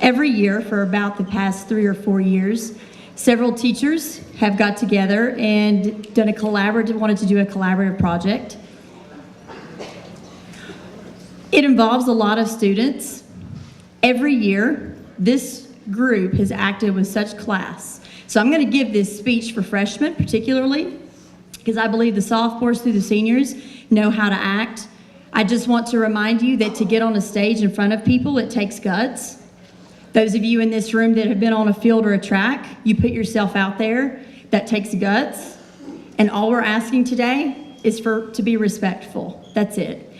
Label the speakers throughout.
Speaker 1: Every year for about the past 3 or 4 years, several teachers have got together and wanted to do a collaborative project. It involves a lot of students. Every year, this group has acted with such class. So I'm going to give this speech for freshmen particularly, because I believe the sophomores through the seniors know how to act. I just want to remind you that to get on a stage in front of people, it takes guts. Those of you in this room that have been on a field or a track, you put yourself out there, that takes guts. And all we're asking today is to be respectful. That's it.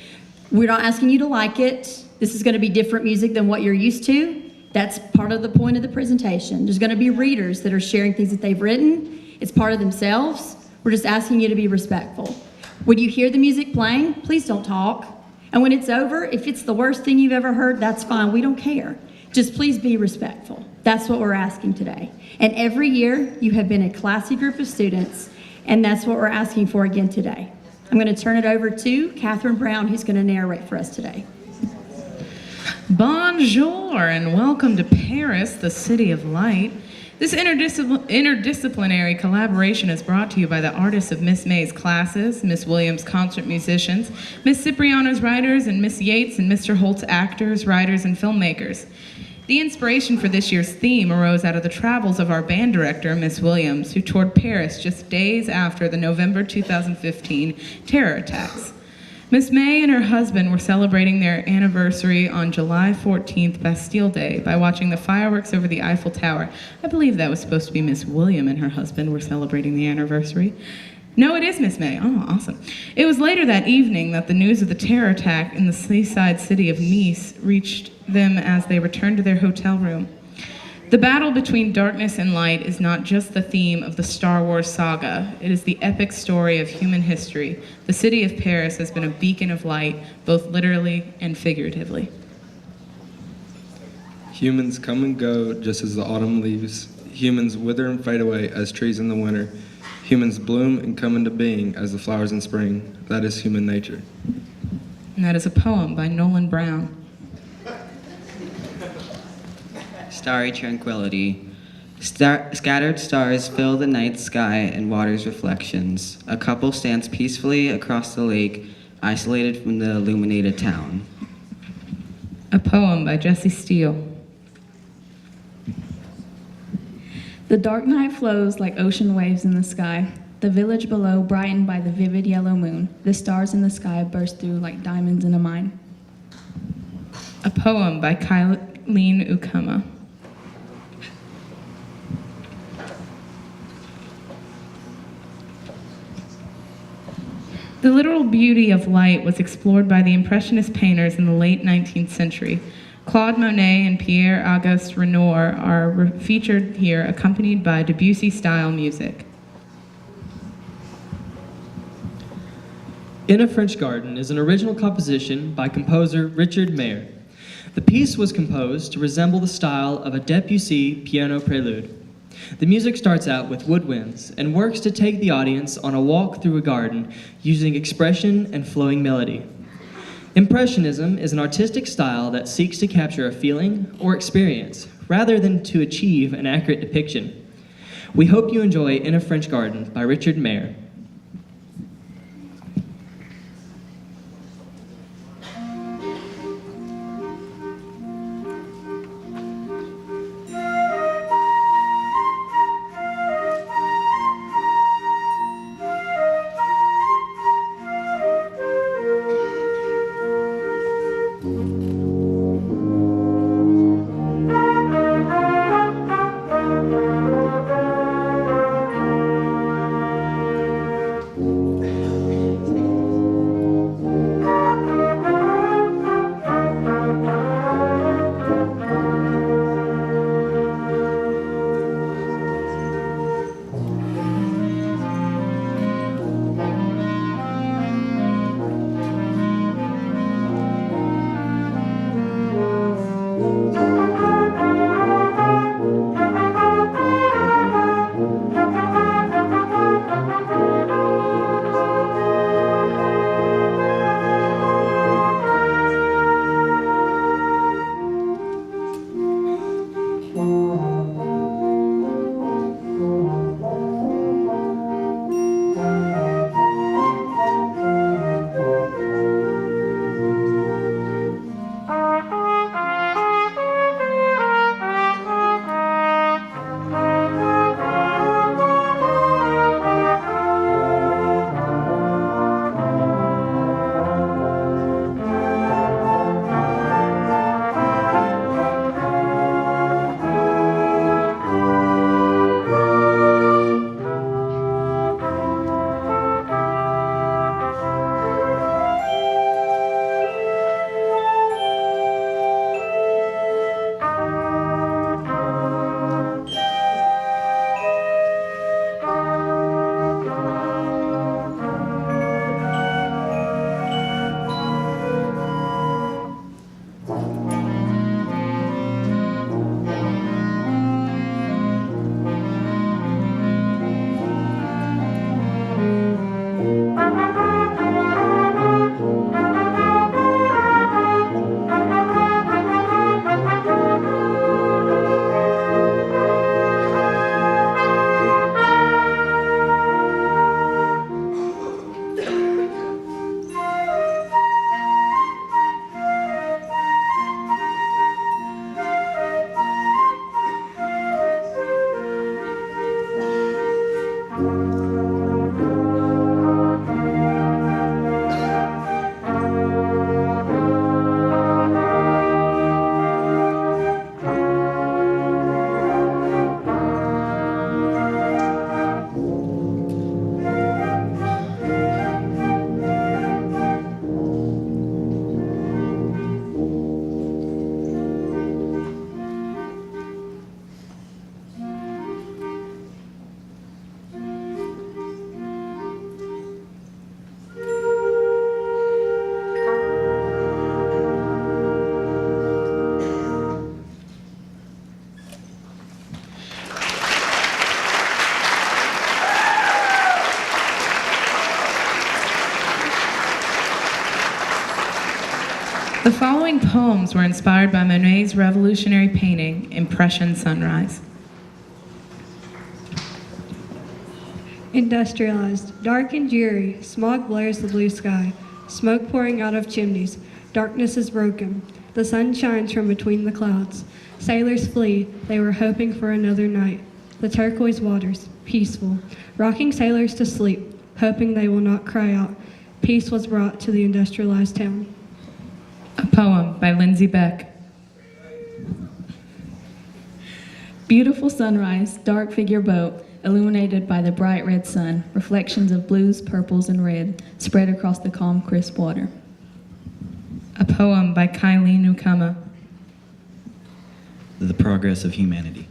Speaker 1: We're not asking you to like it. This is going to be different music than what you're used to. That's part of the point of the presentation. There's going to be readers that are sharing things that they've written. It's part of themselves. We're just asking you to be respectful. When you hear the music playing, please don't talk. And when it's over, if it's the worst thing you've ever heard, that's fine. We don't care. Just please be respectful. That's what we're asking today. And every year, you have been a classy group of students, and that's what we're asking for again today. I'm going to turn it over to Catherine Brown, who's going to narrate for us today.
Speaker 2: Bonjour, and welcome to Paris, the City of Light. This interdisciplinary collaboration is brought to you by the artists of Miss May's classes, Miss Williams' concert musicians, Miss Cipriano's writers, and Miss Yates and Mr. Holt's actors, writers, and filmmakers. The inspiration for this year's theme arose out of the travels of our band director, Miss Williams, who toured Paris just days after the November 2015 terror attacks. Miss May and her husband were celebrating their anniversary on July 14th, Bastille Day, by watching the fireworks over the Eiffel Tower. I believe that was supposed to be Miss William and her husband were celebrating the anniversary. No, it is Miss May. Oh, awesome. It was later that evening that the news of the terror attack in the seaside city of Nice reached them as they returned to their hotel room. The battle between darkness and light is not just the theme of the Star Wars saga. It is the epic story of human history. The city of Paris has been a beacon of light, both literally and figuratively.
Speaker 3: Humans come and go just as the autumn leaves. Humans wither and fade away as trees in the winter. Humans bloom and come into being as the flowers in spring. That is human nature.
Speaker 2: And that is a poem by Nolan Brown.
Speaker 4: Starry tranquility. Scattered stars fill the night sky and water's reflections. A couple stands peacefully across the lake, isolated from the illuminated town.
Speaker 2: A poem by Jesse Steele.
Speaker 5: The dark night flows like ocean waves in the sky. The village below brightened by the vivid yellow moon. The stars in the sky burst through like diamonds in a mine.
Speaker 2: A poem by Kylene Ukama. The literal beauty of light was explored by the Impressionist painters in the late 19th century. Claude Monet and Pierre-Auguste Renoir are featured here, accompanied by Debussy-style music.
Speaker 6: In a French Garden is an original composition by composer Richard Mayer. The piece was composed to resemble the style of a Debussy piano prelude. The music starts out with woodwinds and works to take the audience on a walk through a garden using expression and flowing melody. Impressionism is an artistic style that seeks to capture a feeling or experience rather than to achieve an accurate depiction. We hope you enjoy In a French Garden by Richard Mayer.
Speaker 2: The following poems were inspired by Monet's revolutionary painting, Impression Sunrise.
Speaker 7: Industrialized, dark and dreary, smog blurs the blue sky, smoke pouring out of chimneys, darkness is broken, the sun shines from between the clouds. Sailors flee, they were hoping for another night. The turquoise waters, peaceful, rocking sailors to sleep, hoping they will not cry out. Peace was brought to the industrialized town.
Speaker 2: A poem by Lindsay Beck.
Speaker 5: Beautiful sunrise, dark figure boat, illuminated by the bright red sun, reflections of blues, purples, and red spread across the calm, crisp water.
Speaker 2: A poem by Kylie Newcomer.
Speaker 8: The progress of humanity.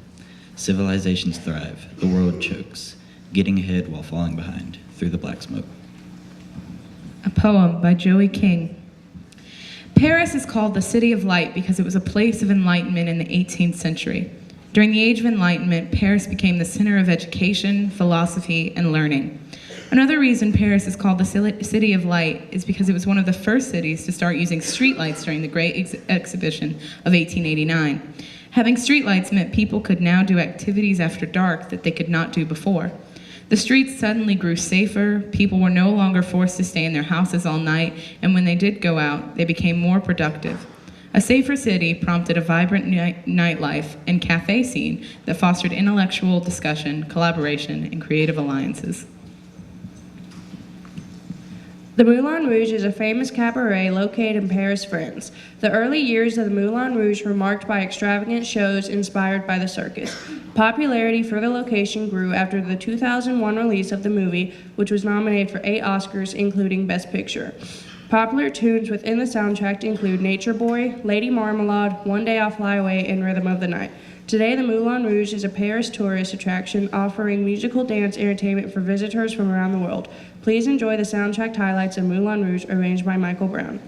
Speaker 8: Civilizations thrive, the world chokes, getting ahead while falling behind through the black smoke.
Speaker 2: A poem by Joey King. Paris is called the City of Light because it was a place of enlightenment in the 18th century. During the Age of Enlightenment, Paris became the center of education, philosophy, and learning. Another reason Paris is called the City of Light is because it was one of the first cities to start using streetlights during the Great Exhibition of 1889. Having streetlights meant people could now do activities after dark that they could not do before. The streets suddenly grew safer, people were no longer forced to stay in their houses all night, and when they did go out, they became more productive. A safer city prompted a vibrant nightlife and cafe scene that fostered intellectual discussion, collaboration, and creative alliances.
Speaker 9: The Moulin Rouge is a famous cabaret located in Paris, France. The early years of the Moulin Rouge were marked by extravagant shows inspired by the circus. Popularity for the location grew after the 2001 release of the movie, which was nominated for 8 Oscars, including Best Picture. Popular tunes within the soundtrack include Nature Boy, Lady Marmalade, One Day I'll Fly Away, and Rhythm of the Night. Today, the Moulin Rouge is a Paris tourist attraction offering musical dance entertainment for visitors from around the world. Please enjoy the soundtrack highlights of Moulin Rouge arranged by Michael Brown.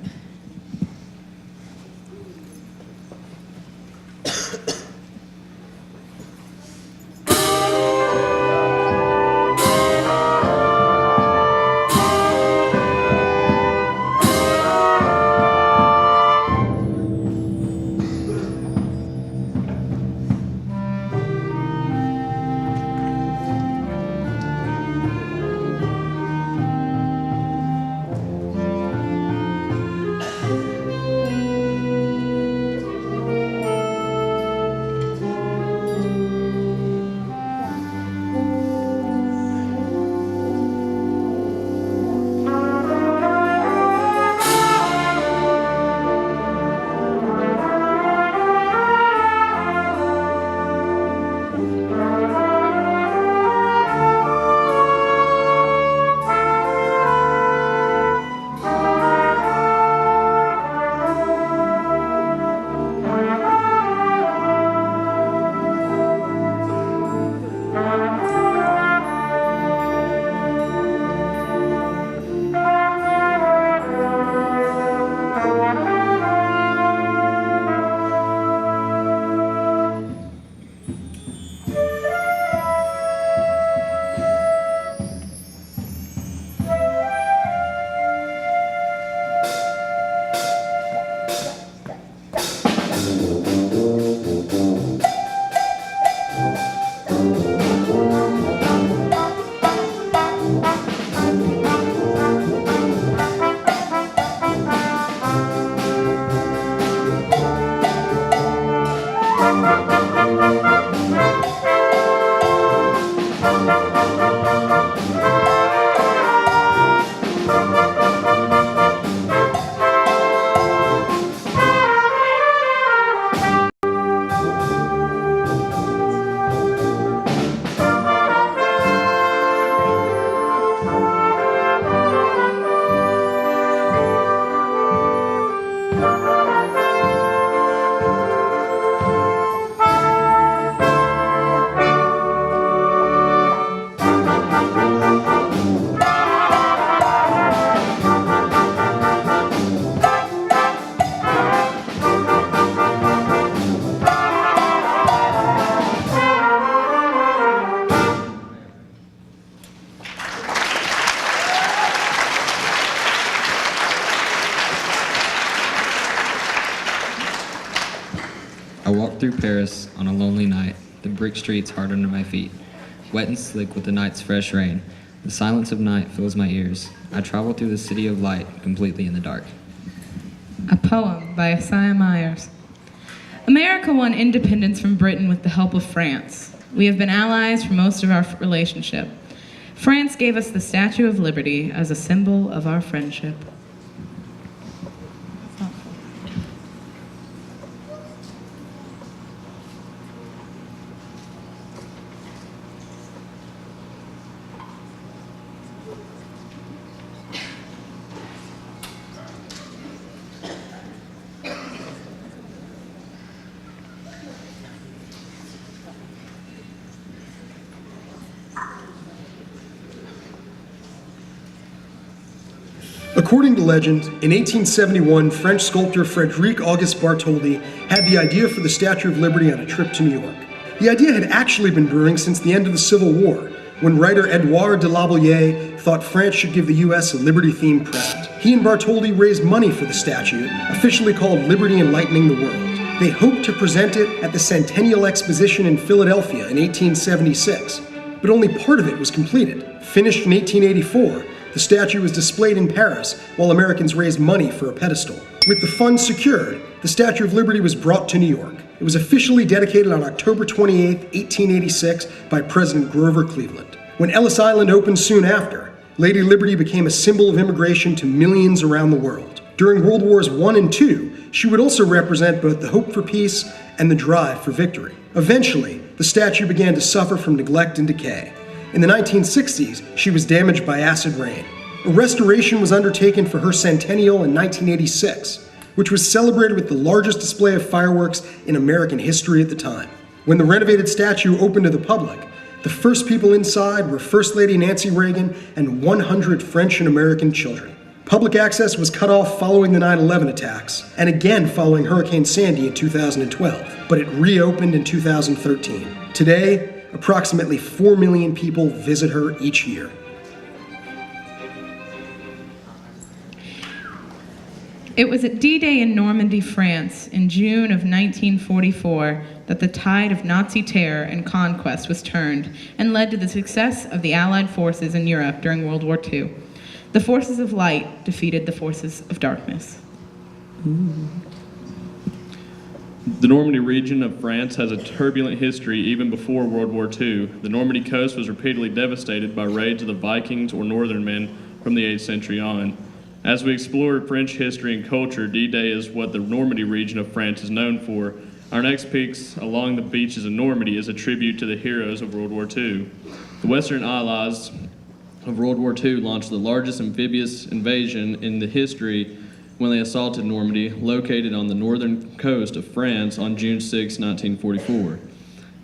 Speaker 10: walked through Paris on a lonely night, the brick streets hard under my feet, wet and slick with the night's fresh rain. The silence of night fills my ears. I travel through the city of light, completely in the dark.
Speaker 2: A poem by Isaiah Myers. America won independence from Britain with the help of France. We have been allies for most of our relationship. France gave us the Statue of Liberty as a symbol of our friendship.
Speaker 11: According to legend, in 1871, French sculptor Frédéric Auguste Bartholdi had the idea for the Statue of Liberty on a trip to New York. The idea had actually been brewing since the end of the Civil War, when writer Edouard de La Bollier thought France should give the U.S. a liberty-themed present. He and Bartholdi raised money for the statue, officially called Liberty Enlightening the World. They hoped to present it at the Centennial Exposition in Philadelphia in 1876, but only part of it was completed. Finished in 1884, the statue was displayed in Paris while Americans raised money for a pedestal. With the funds secured, the Statue of Liberty was brought to New York. It was officially dedicated on October 28, 1886 by President Grover Cleveland. When Ellis Island opened soon after, Lady Liberty became a symbol of immigration to millions around the world. During World Wars I and II, she would also represent both the hope for peace and the drive for victory. Eventually, the statue began to suffer from neglect and decay. In the 1960s, she was damaged by acid rain. A restoration was undertaken for her centennial in 1986, which was celebrated with the largest display of fireworks in American history at the time. When the renovated statue opened to the public, the first people inside were First Lady Nancy Reagan and 100 French and American children. Public access was cut off following the 9/11 attacks, and again following Hurricane Sandy in 2012, but it reopened in 2013. Today, approximately 4 million people visit her each year.
Speaker 2: It was at D-Day in Normandy, France, in June of 1944, that the tide of Nazi terror and conquest was turned and led to the success of the Allied forces in Europe during World War II. The forces of light defeated the forces of darkness.
Speaker 12: The Normandy region of France has a turbulent history even before World War II. The Normandy coast was repeatedly devastated by raids of the Vikings or Northern men from the 8th century on. As we explore French history and culture, D-Day is what the Normandy region of France is known for. Our next peaks along the beaches of Normandy is a tribute to the heroes of World War II. The Western Allies of World War II launched the largest amphibious invasion in the history when they assaulted Normandy, located on the northern coast of France on June 6, 1944.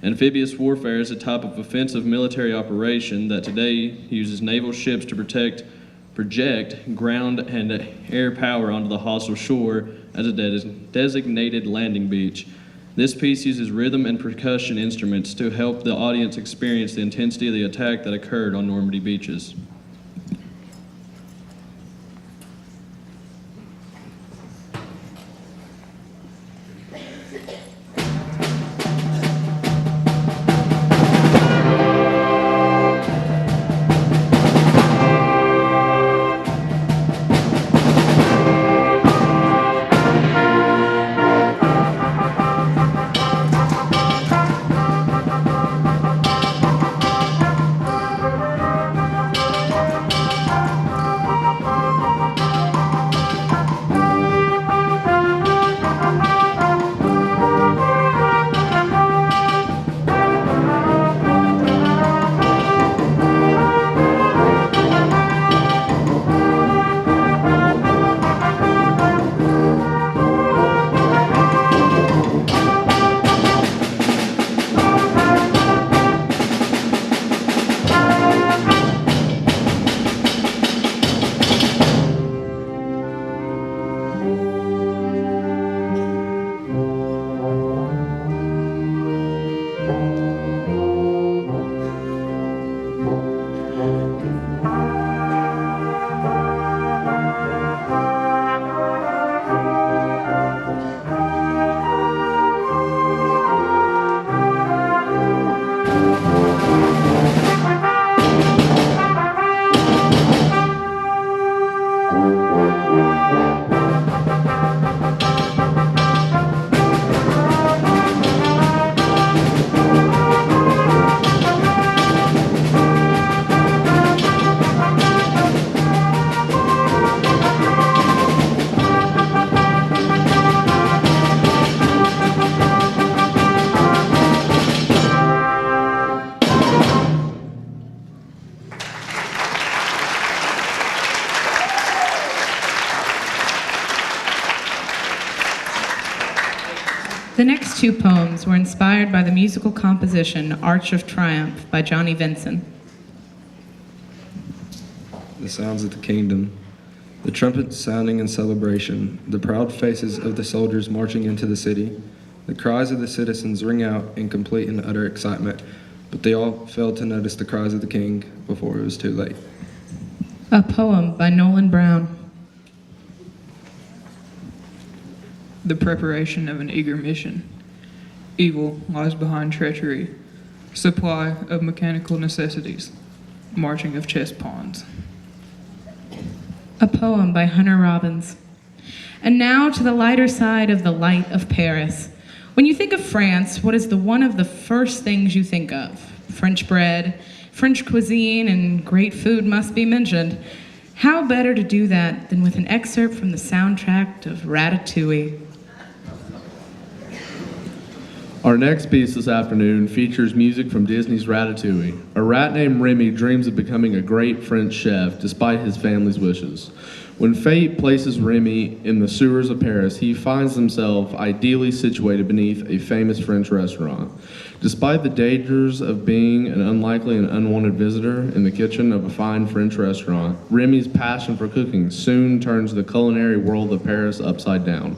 Speaker 12: Amphibious warfare is a type of offensive military operation that today uses naval ships to project ground and air power onto the hostile shore as a designated landing beach. This piece uses rhythm and percussion instruments to help the audience experience the intensity of the attack that occurred on Normandy beaches.
Speaker 2: The next two poems were inspired by the musical composition Arch of Triumph by Johnny Vinson.
Speaker 3: The sounds of the kingdom, the trumpets sounding in celebration, the proud faces of the soldiers marching into the city, the cries of the citizens ring out in complete and utter excitement, but they all failed to notice the cries of the king before it was too late.
Speaker 2: A poem by Nolan Brown.
Speaker 13: The preparation of an eager mission. Evil lies behind treachery. Supply of mechanical necessities. Marching of chess pawns.
Speaker 2: A poem by Hunter Robbins. And now to the lighter side of the light of Paris. When you think of France, what is one of the first things you think of? French bread, French cuisine, and great food must be mentioned. How better to do that than with an excerpt from the soundtrack of Ratatouille?
Speaker 14: Our next piece this afternoon features music from Disney's Ratatouille. A rat named Remy dreams of becoming a great French chef despite his family's wishes. When fate places Remy in the sewers of Paris, he finds himself ideally situated beneath a famous French restaurant. Despite the dangers of being an unlikely and unwanted visitor in the kitchen of a fine French restaurant, Remy's passion for cooking soon turns the culinary world of Paris upside down.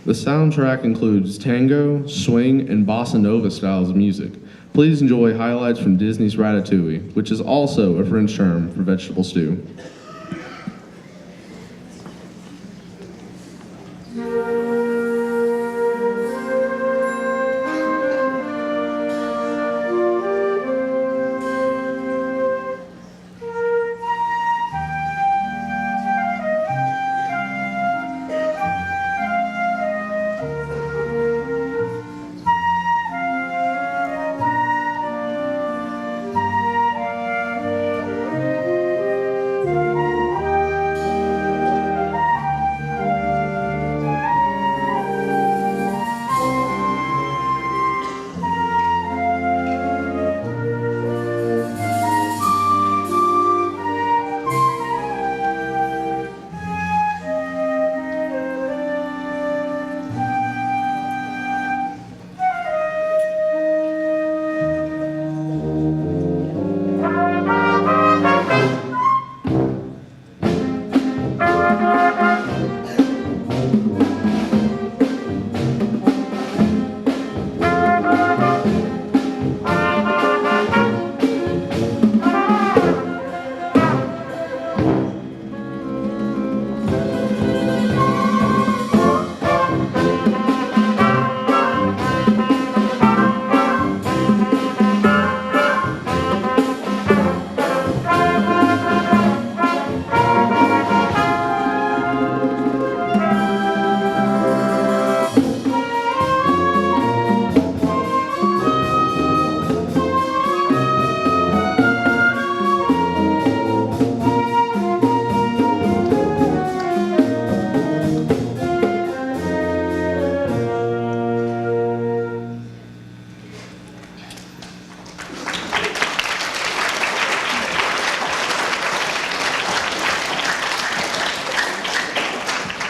Speaker 14: The soundtrack includes tango, swing, and bossa nova styles of music. Please enjoy highlights from Disney's Ratatouille, which is also a French term for vegetable stew.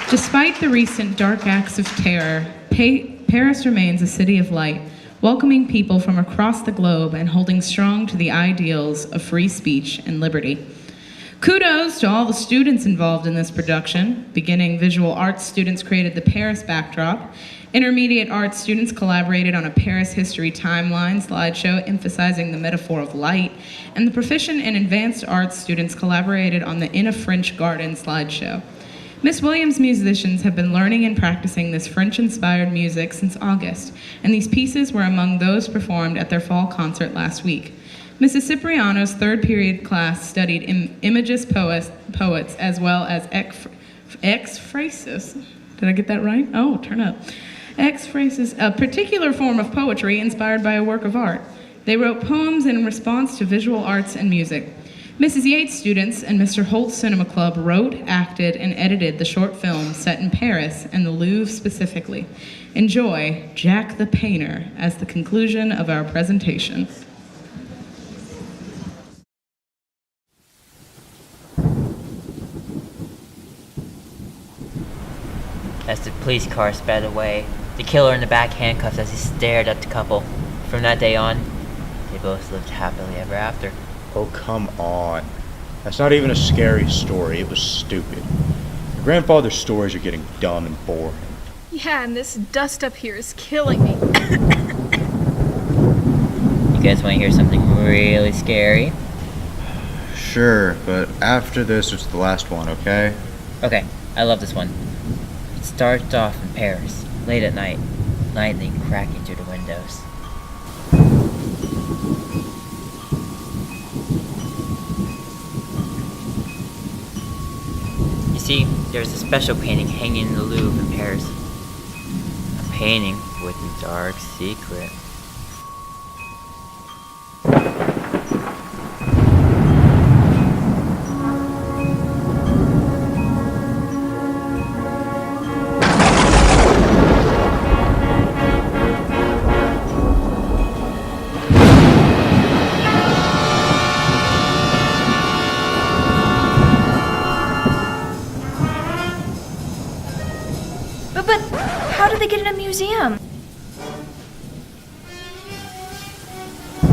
Speaker 2: Despite the recent dark acts of terror, Paris remains a city of light, welcoming people from across the globe and holding strong to the ideals of free speech and liberty. Kudos to all the students involved in this production. Beginning visual arts students created the Paris backdrop. Intermediate arts students collaborated on a Paris history timeline slideshow emphasizing the metaphor of light. And the proficient and advanced arts students collaborated on the In a French Garden slideshow. Miss Williams musicians have been learning and practicing this French-inspired music since August, and these pieces were among those performed at their fall concert last week. Mrs. Cipriano's third period class studied Imagist poets as well as ekphrasis. Did I get that right? Oh, turn up. Ekphrasis, a particular form of poetry inspired by a work of art. They wrote poems in response to visual arts and music. Mrs. Yates students and Mr. Holt's Cinema Club wrote, acted, and edited the short film set in Paris and the Louvre specifically. Enjoy Jack the Painter as the conclusion of our presentation.
Speaker 15: As the police car sped away, the killer in the back handcuffed as he stared at the couple. From that day on, they both lived happily ever after.
Speaker 16: Oh, come on. That's not even a scary story. It was stupid. Your grandfather's stories are getting dumb and boring.
Speaker 17: Yeah, and this dust up here is killing me.
Speaker 15: You guys want to hear something really scary?
Speaker 16: Sure, but after this, it's the last one, okay?
Speaker 15: Okay, I love this one. It starts off in Paris, late at night, lightning cracking through the windows. You see, there's a special painting hanging in the Louvre in Paris. A painting with a dark secret.
Speaker 17: But how did they get in a museum?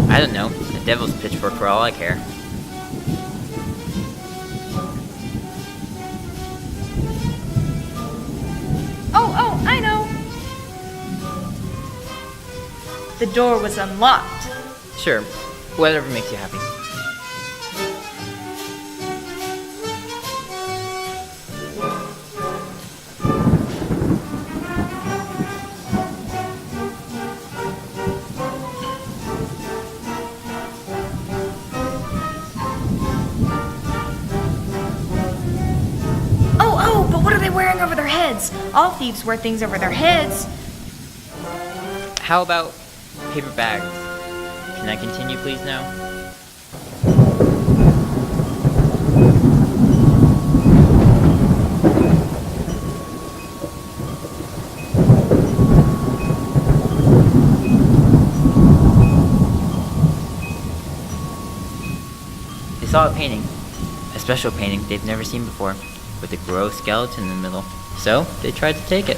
Speaker 15: I don't know. The devil's pitchfork for all I care.
Speaker 17: Oh, I know. The door was unlocked.
Speaker 15: Sure, whatever makes you happy.
Speaker 17: But what are they wearing over their heads? All thieves wear things over their heads.
Speaker 15: How about paper bags? Can I continue, please, now? They saw a painting, a special painting they've never seen before, with a gross skeleton in the middle. So, they tried to take it.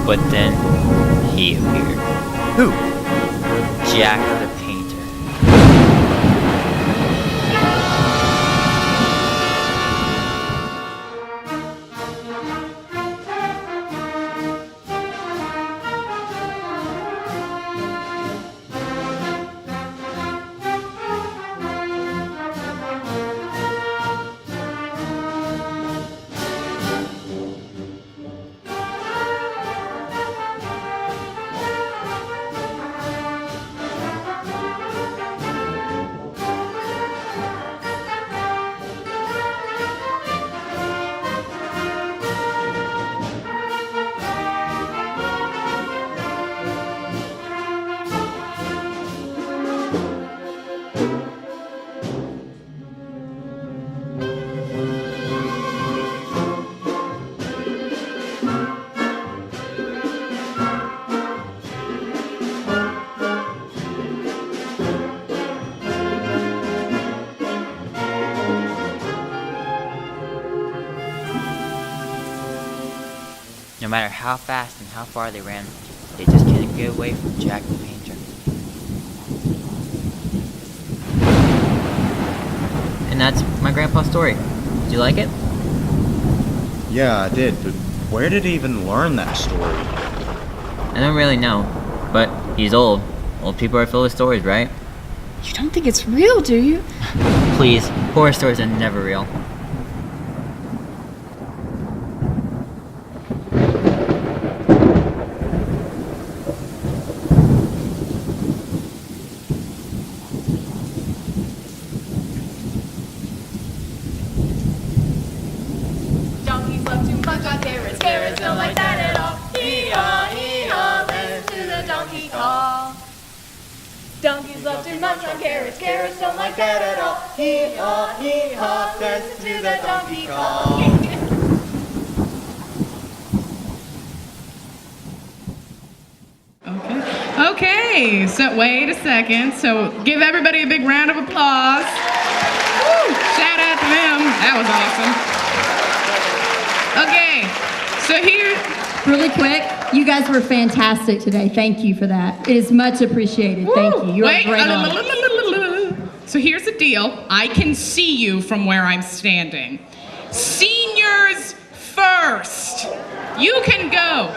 Speaker 15: But then, he appeared.
Speaker 16: Who?
Speaker 15: Jack the Painter. No matter how fast and how far they ran, they just couldn't get away from Jack the Painter. And that's my grandpa's story. Did you like it?
Speaker 16: Yeah, I did, but where did he even learn that story?
Speaker 15: I don't really know, but he's old. Old people are full of stories, right?
Speaker 17: You don't think it's real, do you?
Speaker 15: Please, horror stories are never real.
Speaker 18: Donkeys love to munch on carrots. Carrots don't like that at all. Hee haw, dance to the donkey call.
Speaker 2: Okay, so wait a second. So give everybody a big round of applause. Woo, shout out to them. That was awesome. Okay, so here.
Speaker 1: Really quick, you guys were fantastic today. Thank you for that. It is much appreciated. Thank you. You are great on.
Speaker 2: So here's the deal. I can see you from where I'm standing. Seniors first. You can go.